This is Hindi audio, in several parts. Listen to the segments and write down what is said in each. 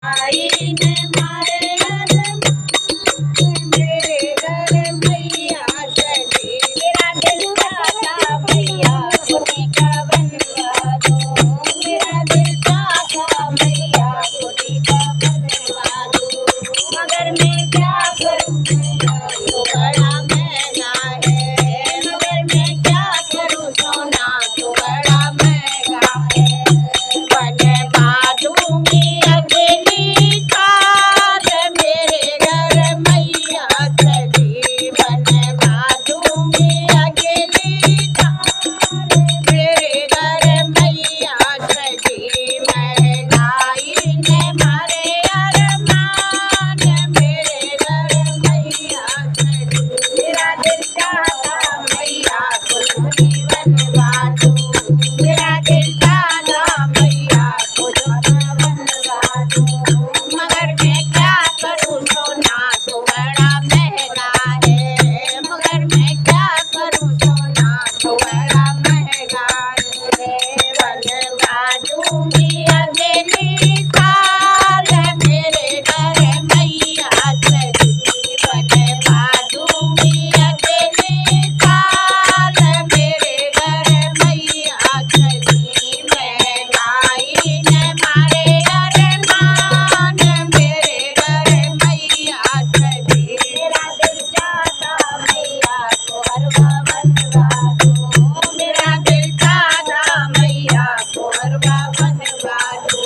आई ने मारे मेरे घर मैया चली। मेरा दिल चाहता मैया कोटी का बनवा दो। मेरा दिल चाहता मैया कोटी का बनवा दो। मगर मैं क्या करूं तो बड़ा महंगा है। मगर मैं क्या करूं सोना तो बड़ा महंगा है। बनवा दूंगी अगली साल मेरे घर मैया चली। बनवा दूंगी अगली साल मेरे घर मैया चली। महंगाई ने मारे अरमान मेरे घर मैया चली। मेरा दिल चाहता मैया कोठी बनवा दो। मेरा दिल चाहता मैया कोठी बनवा दो। मगर मैं क्या करूं सोना तो बड़ा महंगा है। मगर मैं क्या करूं सोना तो बड़ा महंगा है। बनवा दूंगी अगली साल मेरे घर मैया चली। बनवा दूंगी अगली साल मेरे घर मैया चली। महंगाई ने मारे अरमान मेरे घर मैया चली। मेरा दिल चाहता मैया को हरवा बनवा दो। मेरा दिल चाहता मैया को हरवा बनवा दो।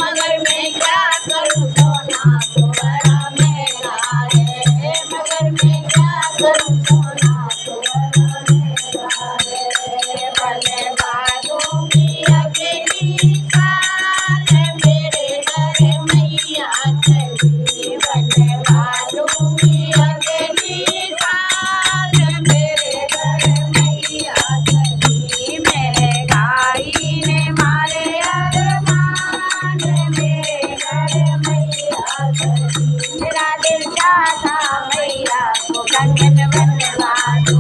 मगर मैं क्या करूं सोना तो बड़ा महंगा है। मगर मैं क्या करूं सोना तो बड़ा महंगा है। बनवा दूंगी अगली साल मेरे घर मैया चली। बनवा दूंगी अगली साल मेरे घर मैया चली। महंगाई ने मारे अरमान मेरे घर मैया चली। मेरा दिल चाहता मैया को कंगन बनवा दो।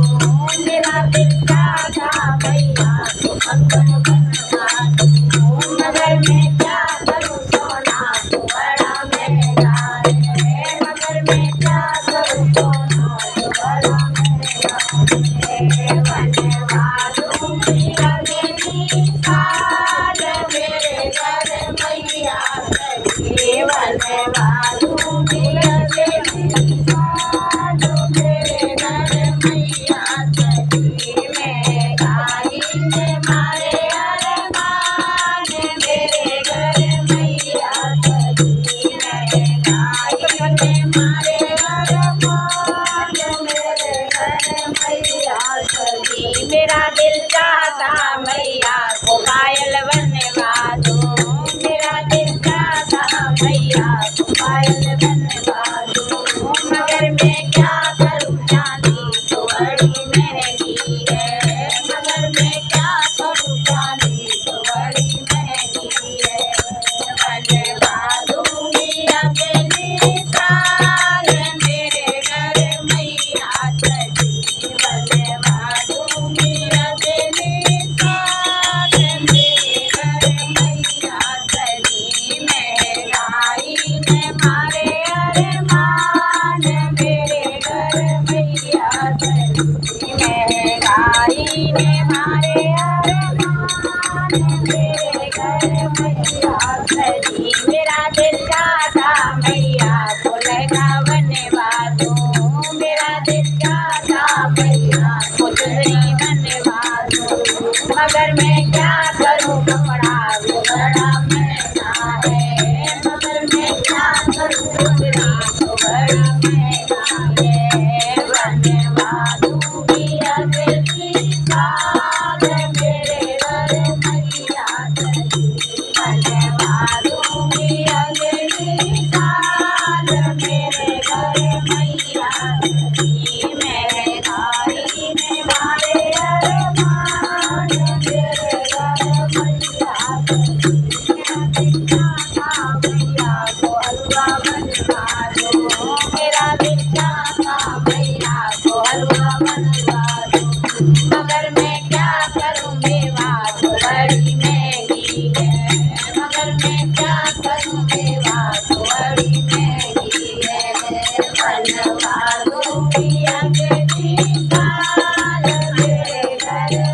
मेरा दिल चाहता मैया को कंगन बनवा दो। मगर मैं क्या करूं सोना तो बड़ा महंगा है। मगर मैं क्या करूं सोना तो बड़ा महंगा है। बनवा दूंगी अगली साल मेरे घर मैया चली। बनवा दूंगी अगली साल मेरे घर मैया चली। महंगाई ने मारे अरमान मेरे घर मैया चली। महंगाई ने मारे अरमान मेरे घर मैया चली। मेरा दिल चाहता मैया को पायल बनवा दो। मेरा दिल चाहता मैया को पायल बनवा दो। मगर मैं क्या करूं चांदी तो बड़ी महंगी है। मगर मैं क्या करूं चांदी तो बड़ी महंगी है। बनवा दूंगी अगली साल मेरे घर मैया चली। बनवा दूंगी अगली साल मेरे घर मैया चली। महंगाई ने मारे अरमान मेरे घर मैया चली। महंगाई ने मारे अरमान मेरे घर मैया चली। मेरा दिल चाहता मैया को लहंगा बनवा दो। मेरा दिल चाहता मैया को चुनरी बनवा दो। मगर मैं क्या करूं कपड़ा वो बड़ा महंगा है। मगर मैं क्या करूं कपड़ा वो बड़ा महंगा है। बनवा दूंगी अगली साल मेरे घर मैया चली। बनवा दूंगी अगली साल मेरे घर मैया चली। महंगाई ने मारे अरमान मेरे घर मैया चली। मेरा दिल चाहता मैया को हलवा बनवा दो। मेरा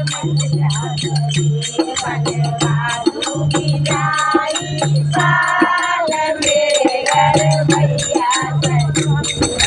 मैया चली बनवासु की जाई साल में घर मैया चली